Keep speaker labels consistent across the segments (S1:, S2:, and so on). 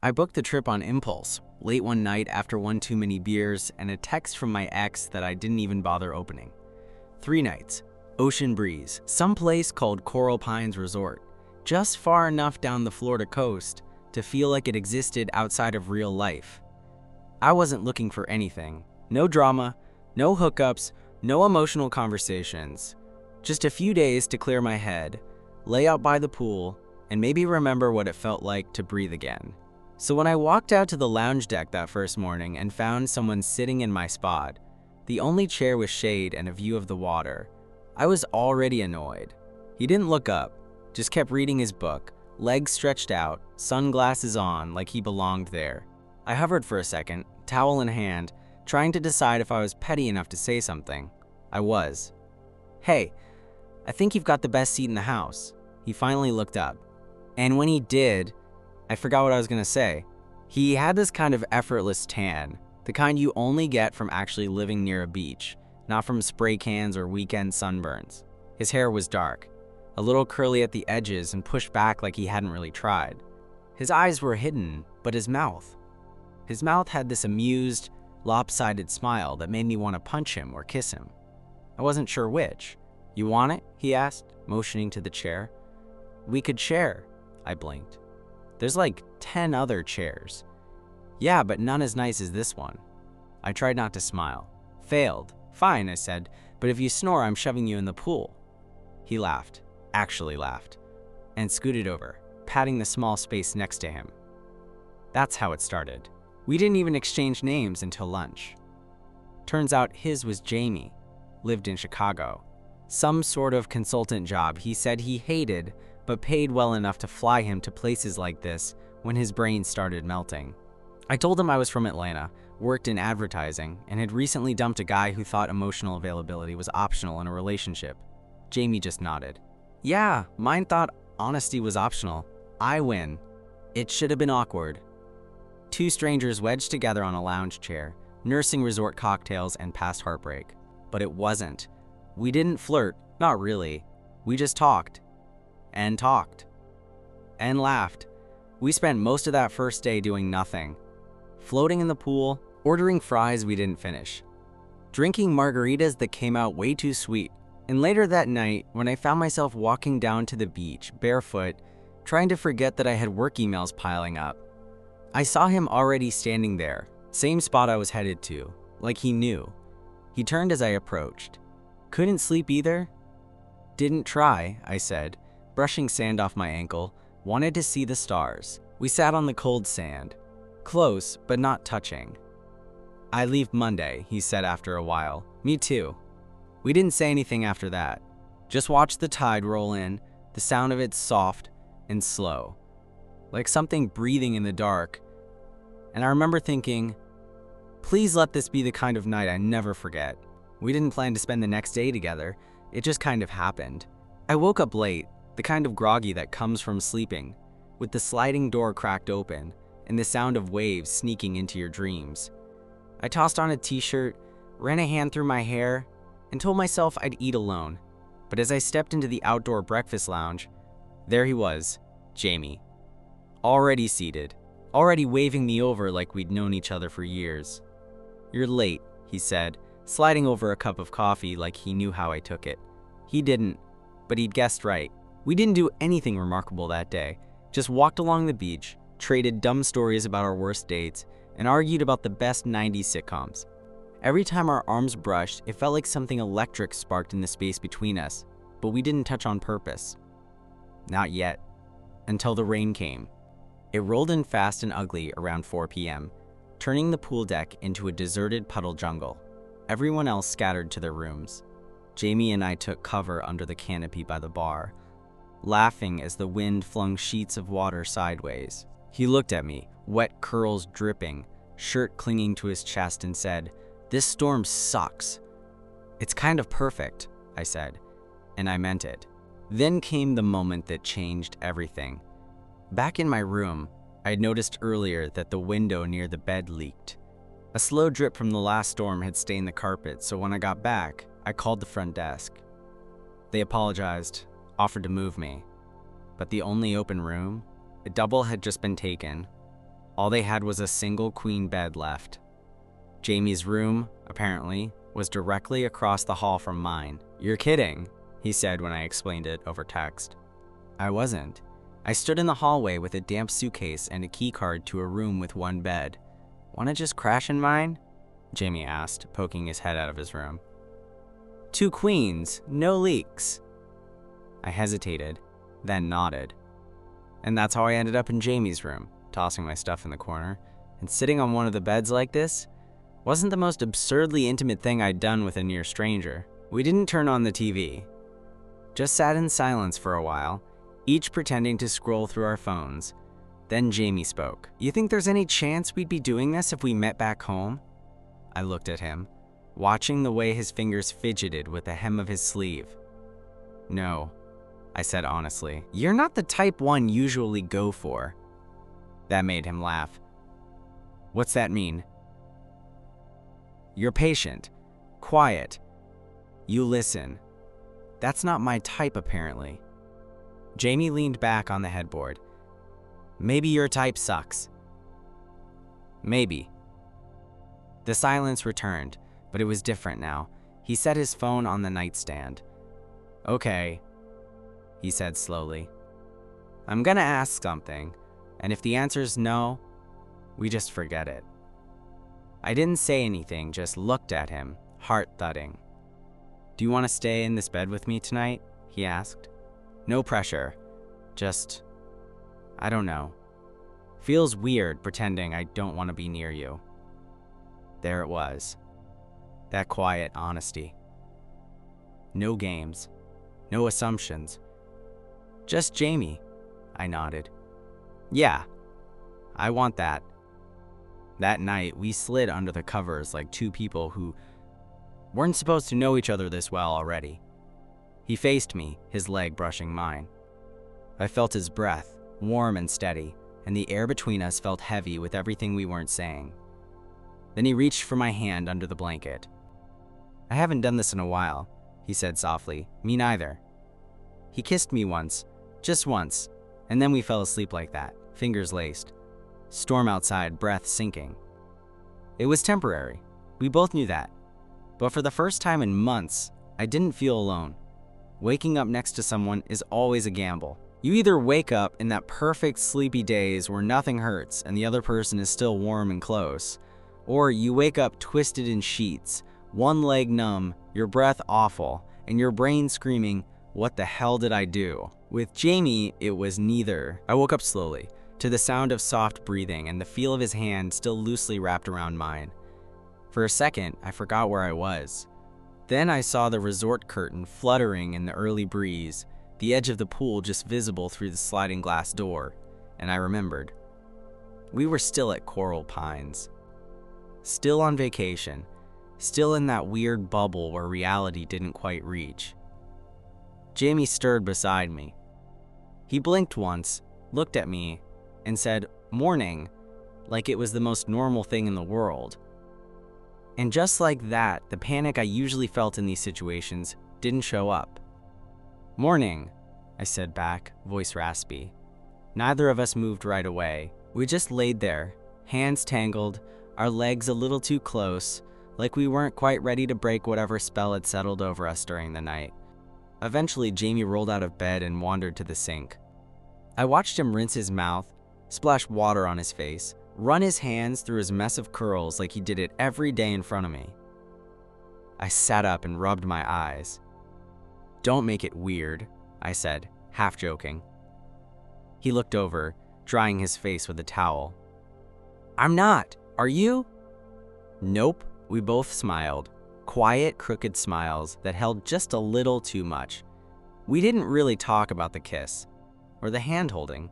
S1: I booked the trip on impulse, late one night after one too many beers and a text from my ex that I didn't even bother opening. 3 nights, ocean breeze, someplace called Coral Pines Resort, just far enough down the Florida coast to feel like it existed outside of real life. I wasn't looking for anything. No drama, no hookups, no emotional conversations. Just a few days to clear my head, lay out by the pool, and maybe remember what it felt like to breathe again. So when I walked out to the lounge deck that first morning and found someone sitting in my spot, the only chair with shade and a view of the water, I was already annoyed. He didn't look up, just kept reading his book, legs stretched out, sunglasses on like he belonged there. I hovered for a second, towel in hand, trying to decide if I was petty enough to say something. I was. "Hey, I think you've got the best seat in the house." He finally looked up. And when he did, I forgot what I was gonna say. He had this kind of effortless tan, the kind you only get from actually living near a beach, not from spray cans or weekend sunburns. His hair was dark, a little curly at the edges and pushed back like he hadn't really tried. His eyes were hidden, but his mouth had this amused, lopsided smile that made me want to punch him or kiss him. I wasn't sure which. "You want it?" he asked, motioning to the chair. "We could share." I blinked. "There's like 10 other chairs." "Yeah, but none as nice as this one." I tried not to smile. "Failed." "Fine," I said, "but if you snore, I'm shoving you in the pool." He laughed, actually laughed, and scooted over, patting the small space next to him. That's how it started. We didn't even exchange names until lunch. Turns out his was Jamie, lived in Chicago. Some sort of consultant job he said he hated, but paid well enough to fly him to places like this when his brain started melting. I told him I was from Atlanta, worked in advertising, and had recently dumped a guy who thought emotional availability was optional in a relationship. Jamie just nodded. "Yeah, mine thought honesty was optional. I win. It should have been awkward." 2 strangers wedged together on a lounge chair, nursing resort cocktails and past heartbreak. But it wasn't. We didn't flirt, not really. We just talked. And talked. And laughed. We spent most of that first day doing nothing. Floating in the pool, ordering fries we didn't finish. Drinking margaritas that came out way too sweet. And later that night, when I found myself walking down to the beach, barefoot, trying to forget that I had work emails piling up, I saw him already standing there, same spot I was headed to, like he knew. He turned as I approached. "Couldn't sleep either?" "Didn't try," I said, brushing sand off my ankle, wanted to see the stars. We sat on the cold sand, close but not touching. "I leave Monday," he said after a while. "Me too." We didn't say anything after that. Just watched the tide roll in, the sound of it soft and slow, like something breathing in the dark. And I remember thinking, please let this be the kind of night I never forget. We didn't plan to spend the next day together. It just kind of happened. I woke up late, the kind of groggy that comes from sleeping, with the sliding door cracked open and the sound of waves sneaking into your dreams. I tossed on a t-shirt, ran a hand through my hair, and told myself I'd eat alone. But as I stepped into the outdoor breakfast lounge, there he was, Jamie. Already seated, already waving me over like we'd known each other for years. "You're late," he said, sliding over a cup of coffee like he knew how I took it. He didn't, but he'd guessed right. We didn't do anything remarkable that day, just walked along the beach, traded dumb stories about our worst dates, and argued about the best 90s sitcoms. Every time our arms brushed, it felt like something electric sparked in the space between us, but we didn't touch on purpose. Not yet. Until the rain came. It rolled in fast and ugly around 4 p.m., turning the pool deck into a deserted puddle jungle. Everyone else scattered to their rooms. Jamie and I took cover under the canopy by the bar, laughing as the wind flung sheets of water sideways. He looked at me, wet curls dripping, shirt clinging to his chest, and said, "This storm sucks." "It's kind of perfect," I said, and I meant it. Then came the moment that changed everything. Back in my room, I had noticed earlier that the window near the bed leaked. A slow drip from the last storm had stained the carpet, so when I got back, I called the front desk. They apologized, offered to move me. But the only open room, a double had just been taken. All they had was a single queen bed left. Jamie's room, apparently, was directly across the hall from mine. "You're kidding," he said when I explained it over text. I wasn't. I stood in the hallway with a damp suitcase and a keycard to a room with one bed. "Wanna just crash in mine?" Jamie asked, poking his head out of his room. "2 queens, no leaks." I hesitated, then nodded. And that's how I ended up in Jamie's room, tossing my stuff in the corner, and sitting on one of the beds like this wasn't the most absurdly intimate thing I'd done with a near stranger. We didn't turn on the TV. Just sat in silence for a while, each pretending to scroll through our phones. Then Jamie spoke. "You think there's any chance we'd be doing this if we met back home?" I looked at him, watching the way his fingers fidgeted with the hem of his sleeve. "No," I said honestly. "You're not the type one usually go for." That made him laugh. "What's that mean?" "You're patient, quiet. You listen. That's not my type, apparently." Jamie leaned back on the headboard. "Maybe your type sucks." "Maybe." The silence returned, but it was different now. He set his phone on the nightstand. "Okay," he said slowly. "I'm gonna ask something, and if the answer's no, we just forget it." I didn't say anything, just looked at him, heart thudding. "Do you want to stay in this bed with me tonight?" he asked. "No pressure. Just, I don't know. Feels weird pretending I don't want to be near you." There it was. That quiet honesty. No games. No assumptions. "Just Jamie." I nodded. "Yeah, I want that." That night, we slid under the covers like 2 people who weren't supposed to know each other this well already. He faced me, his leg brushing mine. I felt his breath, warm and steady, and the air between us felt heavy with everything we weren't saying. Then he reached for my hand under the blanket. "I haven't done this in a while," he said softly. "Me neither." He kissed me once, just once, and then we fell asleep like that, fingers laced. Storm outside, breath sinking. It was temporary. We both knew that. But for the first time in months, I didn't feel alone. Waking up next to someone is always a gamble. You either wake up in that perfect sleepy daze where nothing hurts and the other person is still warm and close, or you wake up twisted in sheets, one leg numb, your breath awful, and your brain screaming, "What the hell did I do?" With Jamie, it was neither. I woke up slowly, to the sound of soft breathing and the feel of his hand still loosely wrapped around mine. For a second, I forgot where I was. Then I saw the resort curtain fluttering in the early breeze, the edge of the pool just visible through the sliding glass door, and I remembered. We were still at Coral Pines. Still on vacation, still in that weird bubble where reality didn't quite reach. Jamie stirred beside me. He blinked once, looked at me, and said, "Morning," like it was the most normal thing in the world. And just like that, the panic I usually felt in these situations didn't show up. "Morning," I said back, voice raspy. Neither of us moved right away. We just laid there, hands tangled, our legs a little too close, like we weren't quite ready to break whatever spell had settled over us during the night. Eventually, Jamie rolled out of bed and wandered to the sink. I watched him rinse his mouth, splash water on his face, run his hands through his mess of curls like he did it every day in front of me. I sat up and rubbed my eyes. "Don't make it weird," I said, half joking. He looked over, drying his face with a towel. "I'm not. Are you?" "Nope," we both smiled. Quiet, crooked smiles that held just a little too much. We didn't really talk about the kiss, or the hand-holding,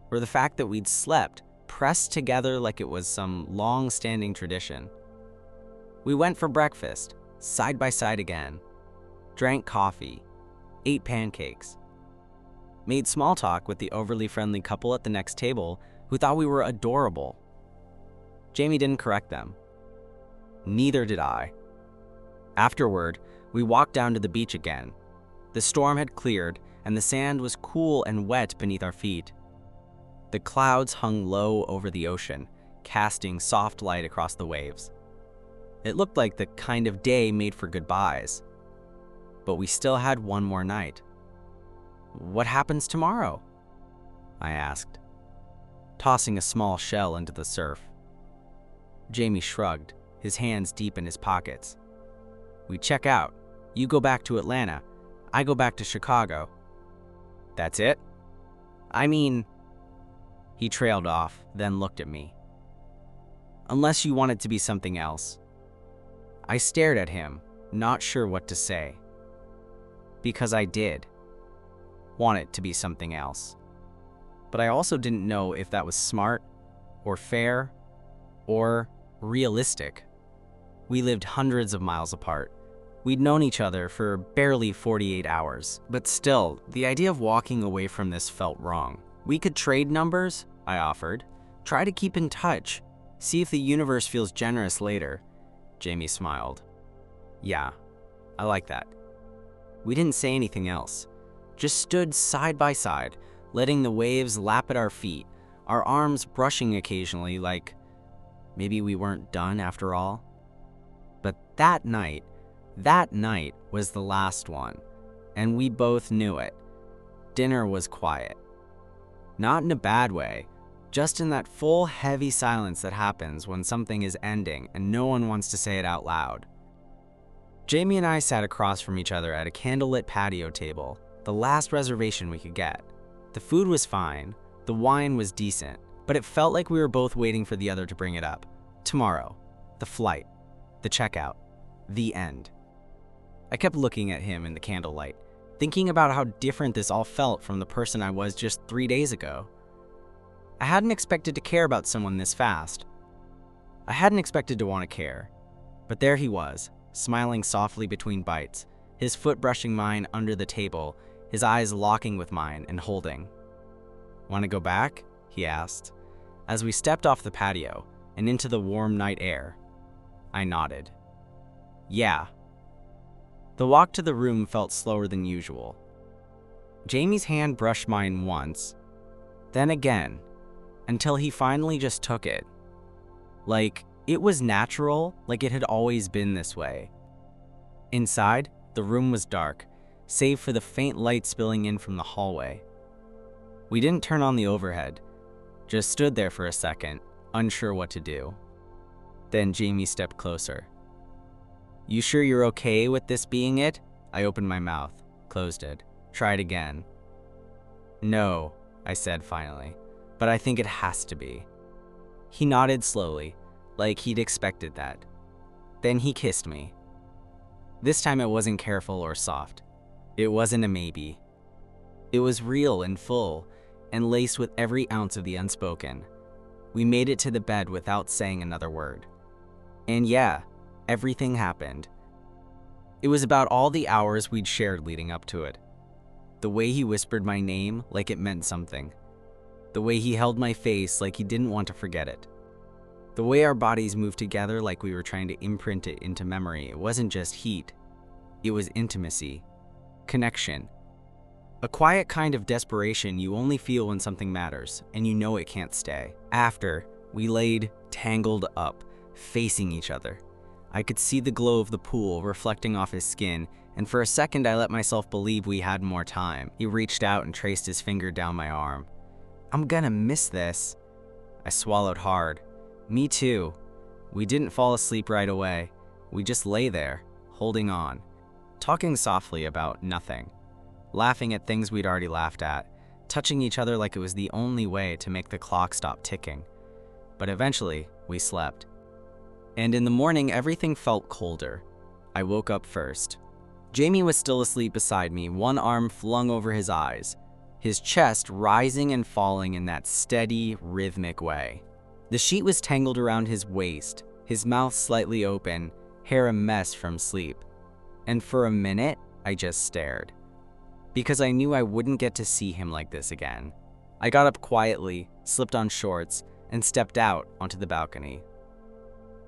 S1: or the fact that we'd slept, pressed together like it was some long-standing tradition. We went for breakfast, side by side again, drank coffee, ate pancakes, made small talk with the overly friendly couple at the next table who thought we were adorable. Jamie didn't correct them. Neither did I. Afterward, we walked down to the beach again. The storm had cleared, and the sand was cool and wet beneath our feet. The clouds hung low over the ocean, casting soft light across the waves. It looked like the kind of day made for goodbyes. But we still had one more night. "What happens tomorrow?" I asked, tossing a small shell into the surf. Jamie shrugged, his hands deep in his pockets. "We check out. You go back to Atlanta. I go back to Chicago." "That's it?" "I mean..." He trailed off, then looked at me. "Unless you want it to be something else." I stared at him, not sure what to say. Because I did want it to be something else. But I also didn't know if that was smart, or fair, or realistic. We lived hundreds of miles apart. We'd known each other for barely 48 hours. But still, the idea of walking away from this felt wrong. "We could trade numbers," I offered. "Try to keep in touch. See if the universe feels generous later." Jamie smiled. "Yeah, I like that." We didn't say anything else, just stood side by side, letting the waves lap at our feet, our arms brushing occasionally like maybe we weren't done after all. But that night was the last one, and we both knew it. Dinner was quiet. Not in a bad way, just in that full, heavy silence that happens when something is ending and no one wants to say it out loud. Jamie and I sat across from each other at a candlelit patio table, the last reservation we could get. The food was fine, the wine was decent, but it felt like we were both waiting for the other to bring it up. Tomorrow, the flight, the checkout, the end. I kept looking at him in the candlelight, thinking about how different this all felt from the person I was just 3 days ago. I hadn't expected to care about someone this fast. I hadn't expected to want to care, but there he was, smiling softly between bites, his foot brushing mine under the table, his eyes locking with mine and holding. "Want to go back?" he asked, as we stepped off the patio and into the warm night air. I nodded. "Yeah." The walk to the room felt slower than usual. Jamie's hand brushed mine once, then again, until he finally just took it. Like it was natural, like it had always been this way. Inside, the room was dark, save for the faint light spilling in from the hallway. We didn't turn on the overhead, just stood there for a second, unsure what to do. Then Jamie stepped closer. "You sure you're okay with this being it?" I opened my mouth, closed it, tried again. "No," I said finally, "but I think it has to be." He nodded slowly, like he'd expected that. Then he kissed me. This time it wasn't careful or soft. It wasn't a maybe. It was real and full, and laced with every ounce of the unspoken. We made it to the bed without saying another word. And yeah, everything happened. It was about all the hours we'd shared leading up to it. The way he whispered my name like it meant something. The way he held my face like he didn't want to forget it. The way our bodies moved together like we were trying to imprint it into memory. It wasn't just heat. It was intimacy. Connection. A quiet kind of desperation you only feel when something matters, and you know it can't stay. After, we laid tangled up, facing each other. I could see the glow of the pool reflecting off his skin, and for a second I let myself believe we had more time. He reached out and traced his finger down my arm. "I'm gonna miss this." I swallowed hard. Me too. We didn't fall asleep right away. We just lay there, holding on, talking softly about nothing, laughing at things we'd already laughed at, touching each other like it was the only way to make the clock stop ticking. But eventually, we slept. And in the morning, everything felt colder. I woke up first. Jamie was still asleep beside me, one arm flung over his eyes, his chest rising and falling in that steady, rhythmic way. The sheet was tangled around his waist, his mouth slightly open, hair a mess from sleep. And for a minute, I just stared. Because I knew I wouldn't get to see him like this again. I got up quietly, slipped on shorts, and stepped out onto the balcony.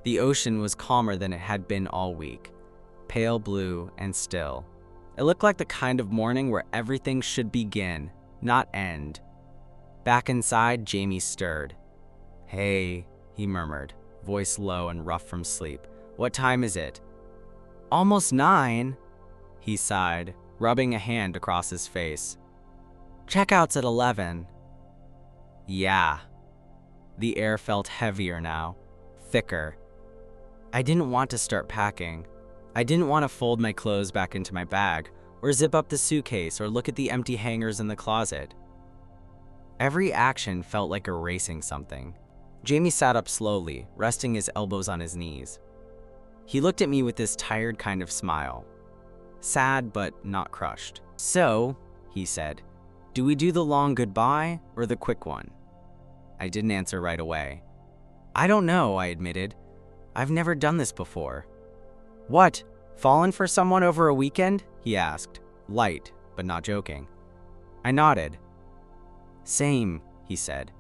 S1: The ocean was calmer than it had been all week, pale blue and still. It looked like the kind of morning where everything should begin, not end. Back inside, Jamie stirred. "Hey," he murmured, voice low and rough from sleep. "What time is it?" "Almost 9, he sighed, rubbing a hand across his face. "Checkout's at 11. Yeah. The air felt heavier now, thicker. I didn't want to start packing. I didn't want to fold my clothes back into my bag, or zip up the suitcase, or look at the empty hangers in the closet. Every action felt like erasing something. Jamie sat up slowly, resting his elbows on his knees. He looked at me with this tired kind of smile. Sad, but not crushed. "So," he said, "do we do the long goodbye or the quick one?" I didn't answer right away. "I don't know," I admitted. "I've never done this before." "What, fallen for someone over a weekend?" he asked, light, but not joking. I nodded. "Same," he said.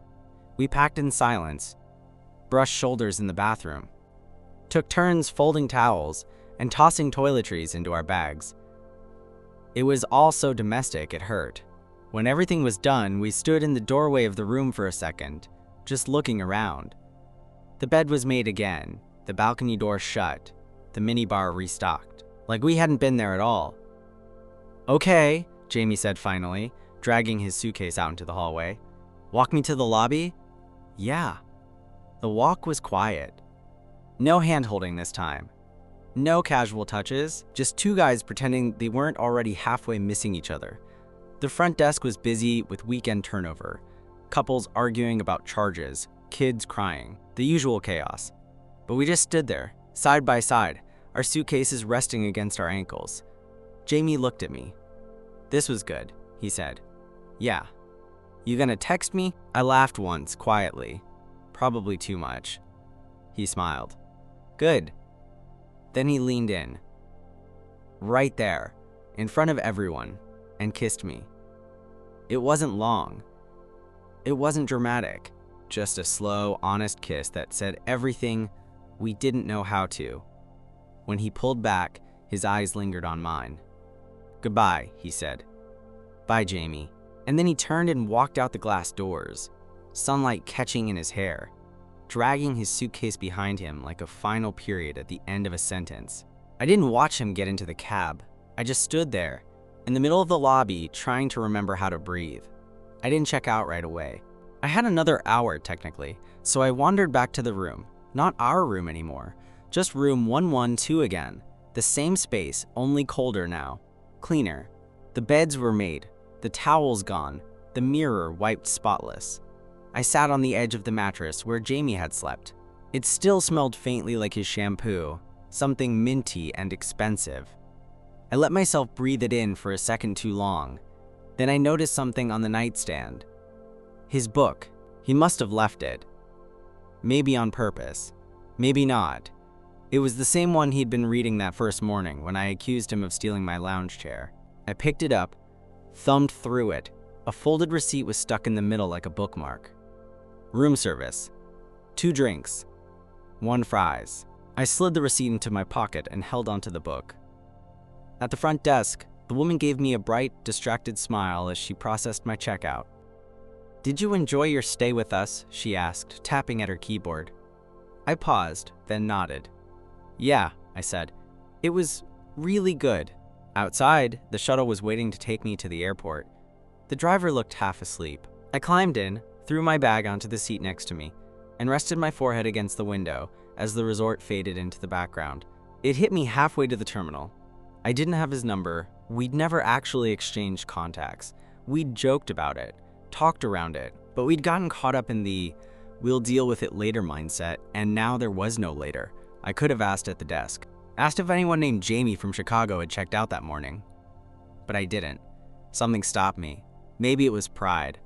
S1: We packed in silence, brushed shoulders in the bathroom, took turns folding towels and tossing toiletries into our bags. It was all so domestic it hurt. When everything was done, we stood in the doorway of the room for a second, just looking around. The bed was made again, the balcony door shut, the minibar restocked, like we hadn't been there at all. "Okay," Jamie said finally, dragging his suitcase out into the hallway. "Walk me to the lobby?" "Yeah." The walk was quiet. No hand-holding this time. No casual touches, just two guys pretending they weren't already halfway missing each other. The front desk was busy with weekend turnover, couples arguing about charges, kids crying, the usual chaos. But we just stood there, side by side, our suitcases resting against our ankles. Jamie looked at me. "This was good," he said. "Yeah. You gonna text me?" I laughed once, quietly. Probably too much. He smiled. "Good." Then he leaned in. Right there, in front of everyone, and kissed me. It wasn't long. It wasn't dramatic. Just a slow, honest kiss that said everything we didn't know how to. When he pulled back, his eyes lingered on mine. "Goodbye," he said. "Bye, Jamie." And then he turned and walked out the glass doors, sunlight catching in his hair, dragging his suitcase behind him like a final period at the end of a sentence. I didn't watch him get into the cab. I just stood there, in the middle of the lobby, trying to remember how to breathe. I didn't check out right away. I had another hour, technically, so I wandered back to the room. Not our room anymore, just room 112 again. The same space, only colder now. Cleaner. The beds were made, the towels gone, the mirror wiped spotless. I sat on the edge of the mattress where Jamie had slept. It still smelled faintly like his shampoo, something minty and expensive. I let myself breathe it in for a second too long. Then I noticed something on the nightstand. His book. He must have left it. Maybe on purpose. Maybe not. It was the same one he'd been reading that first morning when I accused him of stealing my lounge chair. I picked it up, thumbed through it. A folded receipt was stuck in the middle like a bookmark. Room service. 2 drinks. 1 fries. I slid the receipt into my pocket and held onto the book. At the front desk, the woman gave me a bright, distracted smile as she processed my checkout. "Did you enjoy your stay with us?" she asked, tapping at her keyboard. I paused, then nodded. "Yeah," I said. "It was really good." Outside, the shuttle was waiting to take me to the airport. The driver looked half asleep. I climbed in, threw my bag onto the seat next to me, and rested my forehead against the window as the resort faded into the background. It hit me halfway to the terminal. I didn't have his number. We'd never actually exchanged contacts. We'd joked about it, talked around it, but we'd gotten caught up in the "we'll deal with it later" mindset, and now there was no later. I could have asked at the desk. Asked if anyone named Jamie from Chicago had checked out that morning. But I didn't. Something stopped me. Maybe it was pride.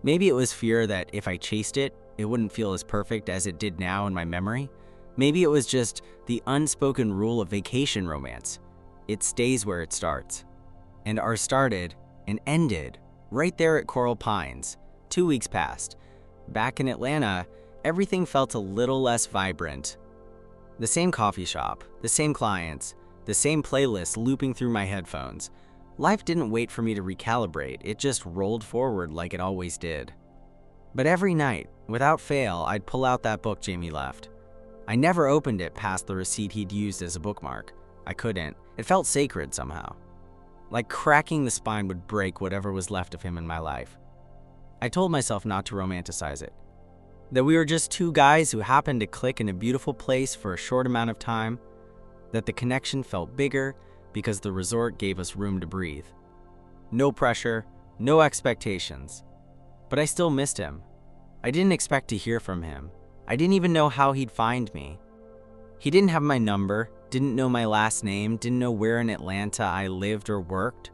S1: Maybe it was fear that if I chased it, it wouldn't feel as perfect as it did now in my memory. Maybe it was just the unspoken rule of vacation romance. It stays where it starts. And ours started and ended right there at Coral Pines. 2 weeks passed. Back in Atlanta, everything felt a little less vibrant. The same coffee shop, the same clients, the same playlist looping through my headphones. Life didn't wait for me to recalibrate, it just rolled forward like it always did. But every night, without fail, I'd pull out that book Jamie left. I never opened it past the receipt he'd used as a bookmark. I couldn't. It felt sacred somehow. Like cracking the spine would break whatever was left of him in my life. I told myself not to romanticize it. That we were just two guys who happened to click in a beautiful place for a short amount of time. That the connection felt bigger because the resort gave us room to breathe. No pressure, no expectations. But I still missed him. I didn't expect to hear from him. I didn't even know how he'd find me. He didn't have my number, didn't know my last name, didn't know where in Atlanta I lived or worked.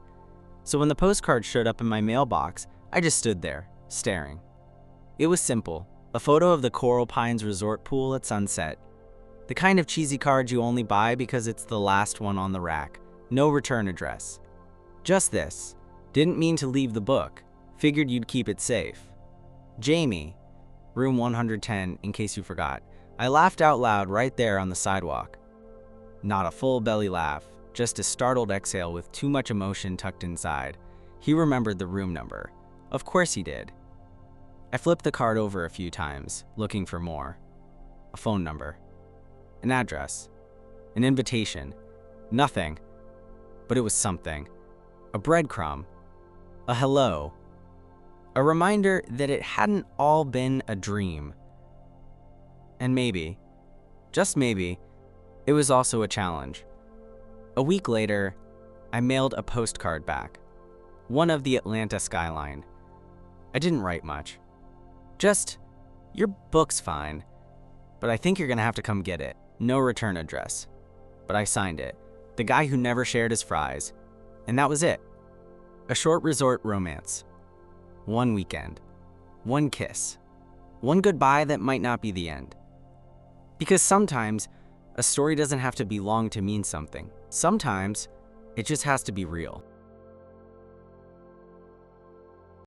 S1: So when the postcard showed up in my mailbox, I just stood there, staring. It was simple, a photo of the Coral Pines Resort pool at sunset. The kind of cheesy card you only buy because it's the last one on the rack. No return address. Just this. Didn't mean to leave the book. Figured you'd keep it safe. Jamie, room 110, in case you forgot. I laughed out loud right there on the sidewalk. Not a full belly laugh, just a startled exhale with too much emotion tucked inside. He remembered the room number. Of course he did. I flipped the card over a few times, looking for more. A phone number. An address. An invitation. Nothing. But it was something. A breadcrumb. A hello. A reminder that it hadn't all been a dream. And maybe, just maybe, it was also a challenge. A week later, I mailed a postcard back. One of the Atlanta skyline. I didn't write much. Just, your book's fine, but I think you're gonna have to come get it. No return address. But I signed it. The guy who never shared his fries. And that was it. A short resort romance. One weekend. One kiss. One goodbye that might not be the end. Because sometimes, a story doesn't have to be long to mean something. Sometimes, it just has to be real.